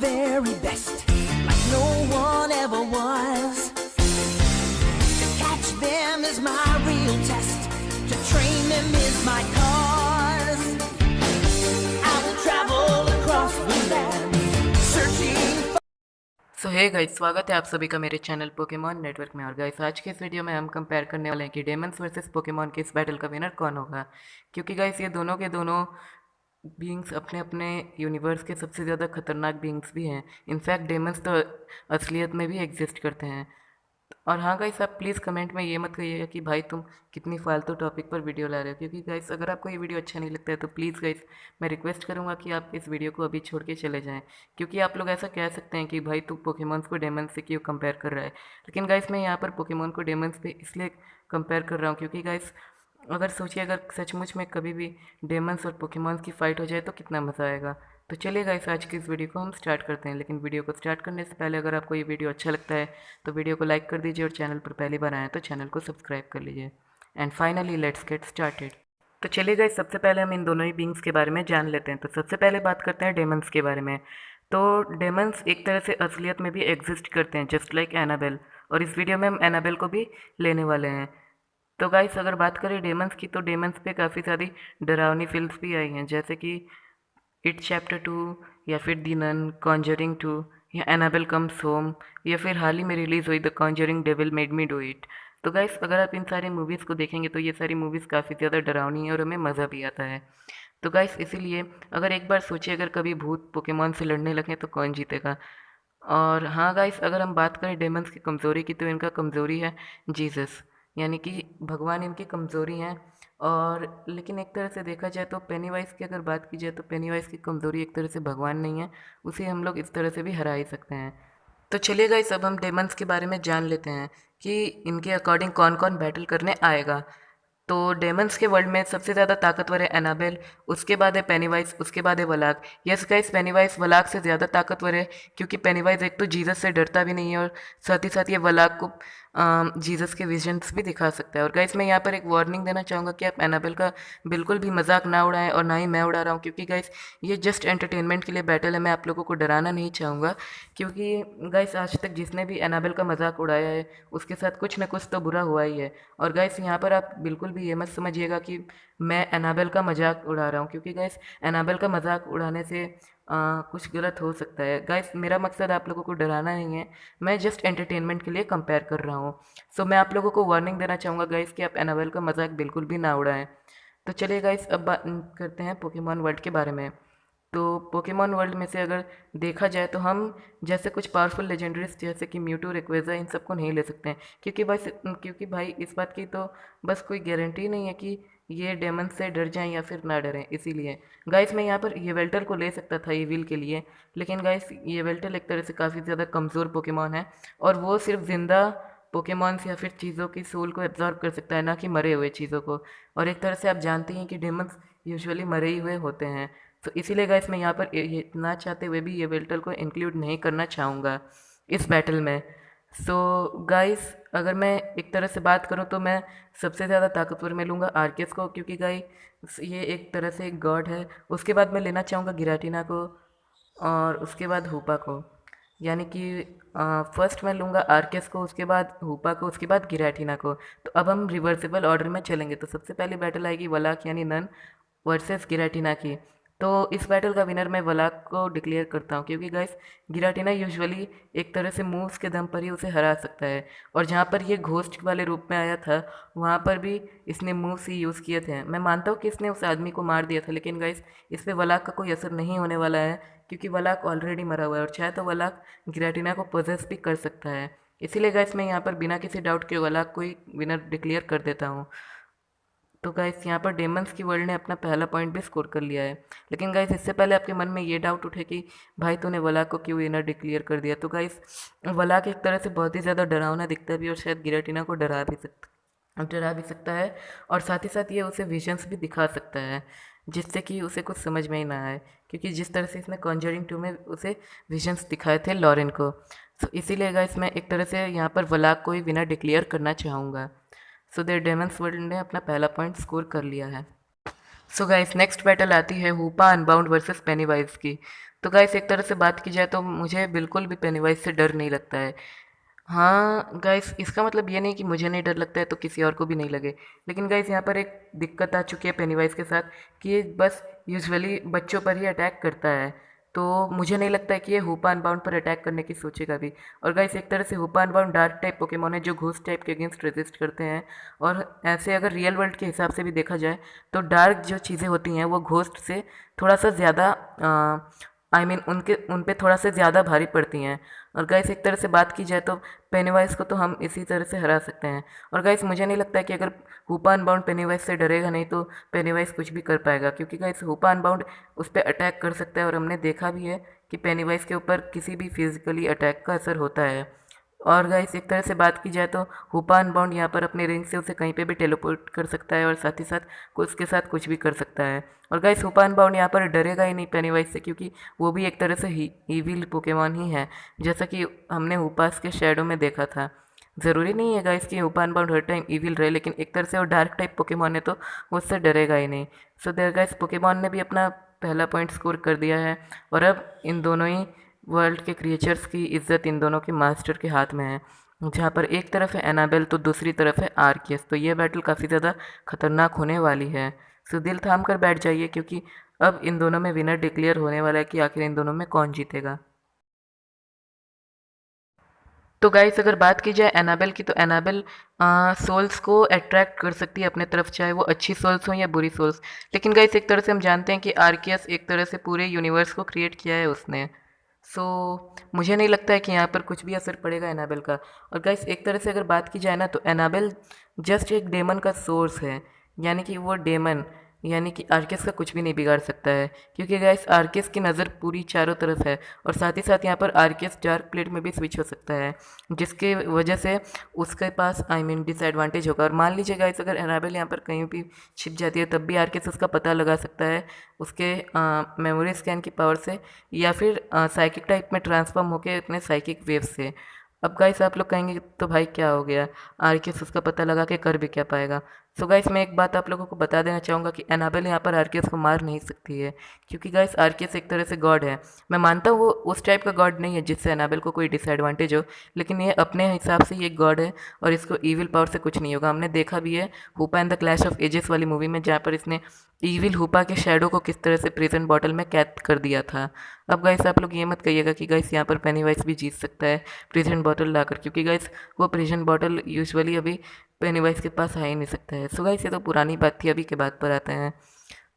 very best, like no one ever was. To catch them is my real test, to train them is my cause. I will travel across the land, searching for... so hey guys, स्वागत है आप सभी का मेरे channel Pokemon network में। और guys, आज के इस वीडियो में हम कंपेयर करने वाले हैं कि डेमंस वर्सेस पोकेमॉन के इस बैटल का विनर कौन होगा। क्योंकि गाइस, ये दोनों के दोनों बीइंग्स अपने अपने यूनिवर्स के सबसे ज़्यादा खतरनाक बीइंग्स भी हैं। इनफैक्ट डेमंस तो असलियत में भी एग्जिस्ट करते हैं। और हाँ गाइस, आप प्लीज़ कमेंट में ये मत कहिएगा कि भाई तुम कितनी फालतू टॉपिक पर वीडियो ला रहे हो। क्योंकि गाइस, अगर आपको ये वीडियो अच्छा नहीं लगता है तो प्लीज़ गाइस, मैं रिक्वेस्ट करूँगा कि आप इस वीडियो को अभी छोड़ के चले जाएं। क्योंकि आप लोग ऐसा कह सकते हैं कि भाई तू पोकेमॉन्स को डेमंस से क्यों कंपेयर कर रहा है। लेकिन गाइस, मैं यहाँ पर पोकेमॉन को डेमंस पे इसलिए कंपेयर कर रहा हूँ क्योंकि गाइस, अगर सोचिए, अगर सचमुच में कभी भी डेमंस और पोकेमॉन्स की फ़ाइट हो जाए तो कितना मज़ा आएगा। तो चलिए गाइस, आज की इस वीडियो को हम स्टार्ट करते हैं। लेकिन वीडियो को स्टार्ट करने से पहले अगर आपको ये वीडियो अच्छा लगता है तो वीडियो को लाइक कर दीजिए और चैनल पर पहली बार आए तो चैनल को सब्सक्राइब कर लीजिए। And finally let's get started. तो चलिए गाइस, सबसे पहले हम इन दोनों ही बींग्स के बारे में जान लेते हैं। तो सबसे पहले बात करते हैं डेमंस के बारे में। तो डेमंस एक तरह से असलियत में भी एग्जिस्ट करते हैं, जस्ट लाइक एनाबेल। और इस वीडियो में हम एनाबेल को भी लेने वाले हैं। तो गाइस, अगर बात करें डेमंस की, तो डेमंस पे काफ़ी सारी डरावनी फिल्म्स भी आई हैं, जैसे कि इट चैप्टर 2 या फिर दी नन, कॉन्जरिंग 2 या एनाबेल कम्स होम, या फिर हाल ही में रिलीज़ हुई the Conjuring devil made me do it. तो गाइस, अगर आप इन सारी मूवीज़ को देखेंगे तो ये सारी मूवीज़ काफ़ी ज़्यादा डरावनी है और हमें मज़ा भी आता है। तो गाइस, इसीलिए अगर एक बार सोचिए, अगर कभी भूत पोकेमॉन से लड़ने लगे तो कौन जीतेगा। और हाँ गाइस, अगर हम बात करें डेमंस की कमज़ोरी की, तो इनका कमज़ोरी है जीसस, यानी कि भगवान इनकी कमज़ोरी हैं। और लेकिन एक तरह से देखा जाए तो पेनीवाइज की अगर बात की जाए तो पेनीवाइज की कमज़ोरी एक तरह से भगवान नहीं है, उसे हम लोग इस तरह से भी हरा ही सकते हैं। तो चलिए गाइस, अब हम डेमंस के बारे में जान लेते हैं कि इनके अकॉर्डिंग कौन कौन बैटल करने आएगा। तो डेमंस के वर्ल्ड में सबसे ज़्यादा ताकतवर है एनाबेल, उसके बाद है पेनीवाइज, उसके बाद है वलाक। यस गाइस, पेनीवाइज वलाक से ज़्यादा ताकतवर है, क्योंकि पेनीवाइज एक तो जीसस से डरता भी नहीं है और साथ ही साथ ये वलाक को जीसस के विजन्स भी दिखा सकता है। और गाइस, मैं यहाँ पर एक वार्निंग देना चाहूँगा कि आप एनाबेल का बिल्कुल भी मजाक ना उड़ाएं, और ना ही मैं उड़ा रहा हूँ। क्योंकि गाइस, ये जस्ट एंटरटेनमेंट के लिए बैटल है, मैं आप लोगों को डराना नहीं चाहूँगा। क्योंकि गाइस, आज तक जिसने भी एनाबेल का मजाक उड़ाया है उसके साथ कुछ ना कुछ तो बुरा हुआ ही है। और गाइस, यहाँ पर आप बिल्कुल भी ये मत समझिएगा कि मैं एनाबेल का मजाक उड़ा रहा हूँ, क्योंकि गाइस, एनाबेल का मजाक उड़ाने से कुछ गलत हो सकता है। गाइस, मेरा मकसद आप लोगों को डराना नहीं है, मैं जस्ट एंटरटेनमेंट के लिए कंपेयर कर रहा हूँ। सो मैं आप लोगों को वार्निंग देना चाहूँगा गाइस कि आप एनाबेल का मजाक बिल्कुल भी ना उड़ाएं। तो चलिए गाइस, अब बात करते हैं पोकेमॉन वर्ल्ड के बारे में। तो पोकेमॉन वर्ल्ड में से अगर देखा जाए तो हम जैसे कुछ पावरफुल लेजेंडरीज जैसे कि म्यूटू, रेक्वेजा, इन सबको नहीं ले सकते हैं। क्योंकि भाई इस बात की तो बस कोई गारंटी नहीं है कि ये डेमन से डर जाएं या फिर ना डरें। इसीलिए गाइस, मैं यहाँ पर येवेल्टर को ले सकता था ईविल के लिए, लेकिन गाइस, येवेल्टर एक तरह से काफ़ी ज़्यादा कमज़ोर पोकेमॉन है और वो सिर्फ ज़िंदा पोकेमॉन्स या फिर चीज़ों की सोल को एब्जॉर्ब कर सकता है, ना कि मरे हुए चीज़ों को। और एक तरह से आप जानते हैं कि डेमन्स यूजुअली मरे ही हुए होते हैं। तो इसीलिए गाइस, मैं यहाँ पर ये ना चाहते हुए भी ये वेल्टर को इंक्लूड नहीं करना चाहूँगा इस बैटल में। सो गाइस, अगर मैं एक तरह से बात करूँ तो मैं सबसे ज़्यादा ताकतवर में लूँगा आर्केस को, क्योंकि गाइस ये एक तरह से एक गॉड है। उसके बाद मैं लेना चाहूँगा गिराटिना को, और उसके बाद हुपा को। यानी कि फर्स्ट मैं लूँगा आर्केस को, उसके बाद हुपा को, उसके बाद गिराटिना को। तो अब हम रिवर्सिबल ऑर्डर में चलेंगे। तो सबसे पहली बैटल आएगी वलाक यानी नन वर्सेस गिराटिना की। तो इस बैटल का विनर मैं वलाक को डिक्लेयर करता हूँ, क्योंकि गाइस, गिराटिना यूजुअली एक तरह से मूव्स के दम पर ही उसे हरा सकता है। और जहाँ पर ये घोस्ट वाले रूप में आया था वहाँ पर भी इसने मूव्स ही यूज़ किए थे। मैं मानता हूँ कि इसने उस आदमी को मार दिया था, लेकिन गाइस, इस पर वलाक का कोई असर नहीं होने वाला है, क्योंकि वलाक ऑलरेडी मरा हुआ है और चाहे तो वलाक गिराटिना को पोजेस भी कर सकता है। इसीलिए गाइस, मैं यहाँ पर बिना किसी डाउट के वलाक को ही विनर डिक्लेयर कर देता हूँ। तो गाइस, यहाँ पर डेमंस की वर्ल्ड ने अपना पहला पॉइंट भी स्कोर कर लिया है। लेकिन गाइस, इससे पहले आपके मन में ये डाउट उठे कि भाई तूने वलाक को क्यों विनर डिक्लेयर कर दिया। तो गाइस, वलाक एक तरह से बहुत ही ज़्यादा डरावना दिखता भी और शायद गिराटिना को डरा भी सकता है। और साथ ही साथ ये उसे विजन्स भी दिखा सकता है, जिससे कि उसे कुछ समझ में ही ना आए। क्योंकि जिस तरह से इसने कॉन्जरिंग 2 में उसे विजन्स दिखाए थे लॉरेन को। तो इसीलिए गाइस, मैं एक तरह से यहाँ पर वलाक को ही विनर डिक्लेयर करना चाहूँगा। सो देयर डेमंस वर्ल्ड ने अपना पहला पॉइंट स्कोर कर लिया है। सो गाइस नेक्स्ट बैटल आती है हूपा अनबाउंड वर्सेस पेनीवाइज की। तो गाइस एक तरह से बात की जाए तो मुझे बिल्कुल भी पेनीवाइज से डर नहीं लगता है। हाँ गाइस, इसका मतलब ये नहीं कि मुझे नहीं डर लगता है तो किसी और को भी नहीं लगे। लेकिन गाइस यहाँ पर एक दिक्कत आ चुकी है पेनीवाइज के साथ कि ये बस यूजुअली बच्चों पर ही अटैक करता है। तो मुझे नहीं लगता है कि ये हुपा अनबाउंड पर अटैक करने की सोचेगा भी। और गाइस एक तरह से हुपा अनबाउंड डार्क टाइप पोकेमोन है जो घोस्ट टाइप के अगेंस्ट रेजिस्ट करते हैं। और ऐसे अगर रियल वर्ल्ड के हिसाब से भी देखा जाए तो डार्क जो चीज़ें होती हैं वो घोस्ट से थोड़ा सा ज़्यादा उन पे थोड़ा सा ज़्यादा भारी पड़ती हैं। और गाइस एक तरह से बात की जाए तो पेनीवाइज को तो हम इसी तरह से हरा सकते हैं। और गाइस मुझे नहीं लगता है कि अगर हुपा अनबाउंड पेनीवाइज से डरेगा नहीं तो पेनीवाइज कुछ भी कर पाएगा, क्योंकि गाइस हुपा अनबाउंड उस पर अटैक कर सकता है और हमने देखा भी है कि पेनीवाइज के ऊपर किसी भी फिजिकली अटैक का असर होता है। और गाइस एक तरह से बात की जाए तो हुपा अनबाउंड यहाँ पर अपने रिंग से उसे कहीं पे भी टेलीपोर्ट कर सकता है और साथ ही साथ उसके साथ कुछ भी कर सकता है। और गाइस हुपा अनबाउंड यहाँ पर डरेगा ही नहीं पेनीवाइज से, क्योंकि वो भी एक तरह से ही ईविल पोकेमॉन ही है, जैसा कि हमने हुपास के शैडो में देखा था। ज़रूरी नहीं है गाइस कि हुपा अनबाउंड हर टाइम ईविल रहे, लेकिन एक तरह से वो डार्क टाइप पोकेमॉन है तो वो उससे डरेगा ही नहीं। सो देयर गाइस पोकेमॉन ने भी अपना पहला पॉइंट स्कोर कर दिया है और अब इन दोनों ही वर्ल्ड के क्रिएचर्स की इज्जत इन दोनों के मास्टर के हाथ में है, जहाँ पर एक तरफ है एनाबेल तो दूसरी तरफ है आर्कियस। तो ये बैटल काफ़ी ज़्यादा खतरनाक होने वाली है। सो दिल थाम कर बैठ जाइए, क्योंकि अब इन दोनों में विनर डिक्लेयर होने वाला है कि आखिर इन दोनों में कौन जीतेगा। तो गाइस अगर बात की जाए एनाबेल की, तो एनाबेल सोल्स को अट्रैक्ट कर सकती है अपने तरफ, चाहे वो अच्छी सोल्स हों या बुरी सोल्स। लेकिन गाइस एक तरह से हम जानते हैं कि आर्कियस एक तरह से पूरे यूनिवर्स को क्रिएट किया है उसने। सो मुझे नहीं लगता है कि यहाँ पर कुछ भी असर पड़ेगा एनाबेल का। और गाइस एक तरह से अगर बात की जाए ना तो एनाबेल जस्ट एक डेमन का सोर्स है, यानी कि वो डेमन यानी कि आर्केस का कुछ भी नहीं बिगाड़ सकता है, क्योंकि गाइस आर्केस की नज़र पूरी चारों तरफ है। और साथ ही साथ यहाँ पर आर्केस डार्क प्लेट में भी स्विच हो सकता है, जिसके वजह से उसके पास डिसएडवांटेज होगा। और मान लीजिए गाइस अगर एनाबेल यहाँ पर कहीं भी छिप जाती है तब भी आर्केस उसका पता लगा सकता है उसके मेमोरी स्कैन की पावर से, या फिर साइकिक टाइप में ट्रांसफॉर्म होकर अपने साइकिक वेव से। अब गाइस आप लोग कहेंगे तो भाई क्या हो गया, आर्केस उसका पता लगा के कर भी क्या पाएगा। सो गाइस मैं एक बात आप लोगों को बता देना चाहूँगा कि एनाबेल यहाँ पर आर्केस को मार नहीं सकती है, क्योंकि गाइस आर्केस एक तरह से गॉड है। मैं मानता हूँ वो उस टाइप का गॉड नहीं है जिससे एनाबेल को कोई डिसएडवांटेज हो, लेकिन ये अपने हिसाब से ये एक गॉड है और इसको ईविल पावर से कुछ नहीं होगा। हमने देखा भी है हुपा and the clash of ages वाली मूवी में, जहाँ पर इसने ईविल हुपा के शैडो को किस तरह से प्रिजन बॉटल में कैद कर दिया था। अब गाइस आप लोग ये मत कहिएगा कि गाइस यहाँ पर पेनीवाइज भी जीत सकता है प्रिजन बॉटल लाकर, क्योंकि गाइस वो प्रिजन बॉटल यूजुअली अभी पेनीवाइज के पास आ ही नहीं सकता है। सो गाइस ये तो पुरानी बात थी, अभी के बात पर आते हैं।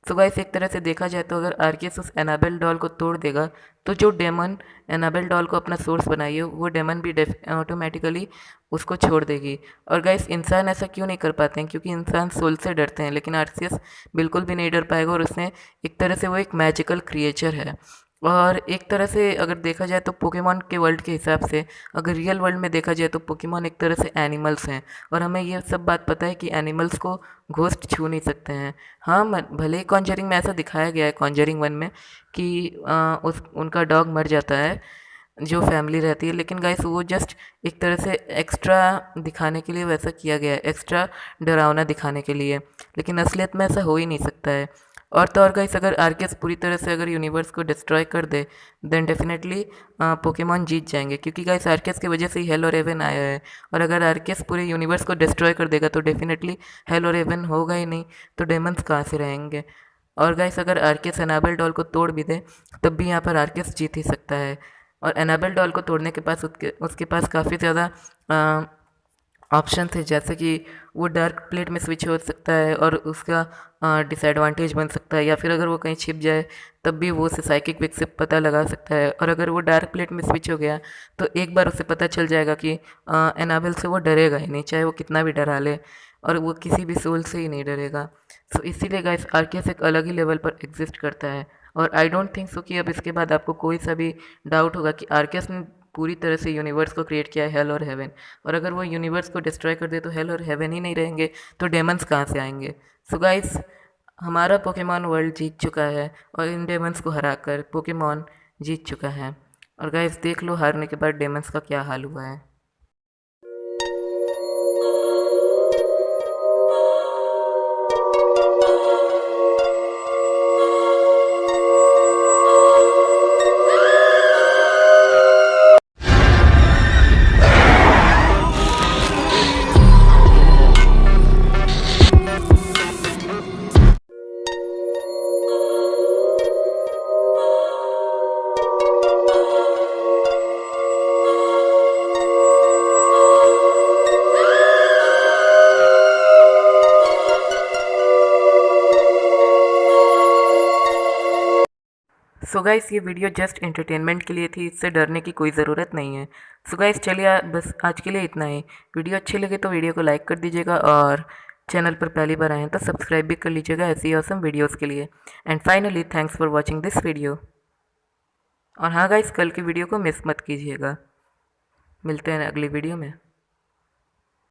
सो गाइस एक तरह से देखा जाए तो अगर आर्केस उस एनाबेल डॉल को तोड़ देगा तो जो डेमन एनाबेल डॉल को अपना सोर्स बनाई है वो डेमन भी ऑटोमेटिकली उसको छोड़ देगी। और गाइस इंसान ऐसा क्यों नहीं कर पाते हैं, क्योंकि इंसान सोल से डरते हैं, लेकिन आर्सियस बिल्कुल भी नहीं डर पाएगा। और उसने एक तरह से वो एक मैजिकल क्रिएचर है। और एक तरह से अगर देखा जाए तो पोकेमॉन के वर्ल्ड के हिसाब से अगर रियल वर्ल्ड में देखा जाए तो पोकेमॉन एक तरह से एनिमल्स हैं, और हमें ये सब बात पता है कि एनिमल्स को घोस्ट छू नहीं सकते हैं। हाँ भले ही कॉन्जरिंग में ऐसा दिखाया गया है कॉन्जरिंग 1 में कि उस उनका डॉग मर जाता है जो फैमिली रहती है, लेकिन गाइस वो जस्ट एक तरह से एक्स्ट्रा दिखाने के लिए वैसा किया गया है, एक्स्ट्रा डरावना दिखाने के लिए, लेकिन असलियत में ऐसा हो ही नहीं सकता है। और तो और गाइस अगर आर्केस पूरी तरह से अगर यूनिवर्स को डिस्ट्रॉय कर दे देन डेफिनेटली पोकेमॉन जीत जाएंगे, क्योंकि गाइस आर्केस की वजह से ही हेल और हेवन आया है। और अगर आर्केस पूरे यूनिवर्स को डिस्ट्रॉय कर देगा तो डेफिनेटली हेल और हेवन होगा ही नहीं, तो डेमन्स कहाँ से रहेंगे। और गाइस अगर आर्केस एनाबेल डॉल को तोड़ भी दे तब भी यहाँ पर आर्केस जीत ही सकता है। और एनाबेल डॉल को तोड़ने के पास उसके पास काफ़ी ज़्यादा ऑप्शन थे, जैसे कि वो डार्क प्लेट में स्विच हो सकता है और उसका डिसएडवांटेज बन सकता है, या फिर अगर वो कहीं छिप जाए तब भी वो उसे साइकिक विक से पता लगा सकता है। और अगर वो डार्क प्लेट में स्विच हो गया तो एक बार उसे पता चल जाएगा कि एनाबेल से वो डरेगा ही नहीं, चाहे वो कितना भी डरा ले, और वो किसी भी सोल से ही नहीं डरेगा। सो इसीलिए गाइस आर्केस एक अलग ही लेवल पर एग्जिस्ट करता है। और आई डोंट थिंक सो कि अब इसके बाद आपको कोई सा भी डाउट होगा कि आर्केस ने पूरी तरह से यूनिवर्स को क्रिएट किया है, हेल और हेवन। और अगर वो यूनिवर्स को डिस्ट्रॉय कर दे तो हेल और हेवन ही नहीं रहेंगे, तो डेमन्स कहाँ से आएंगे। सो गाइस हमारा पोकेमॉन वर्ल्ड जीत चुका है और इन डेमन्स को हराकर पोकेमॉन जीत चुका है। और गाइस देख लो हारने के बाद डेमन्स का क्या हाल हुआ है। सो गाइस ये वीडियो जस्ट एंटरटेनमेंट के लिए थी, इससे डरने की कोई ज़रूरत नहीं है। सो गाइस चलिए बस आज के लिए इतना ही। वीडियो अच्छी लगे तो वीडियो को लाइक कर दीजिएगा और चैनल पर पहली बार आए हैं तो सब्सक्राइब भी कर लीजिएगा ऐसी ऑसम वीडियोस के लिए। And finally thanks for watching this video. और हाँ गाइस कल की वीडियो को मिस मत कीजिएगा। मिलते हैं अगली वीडियो में।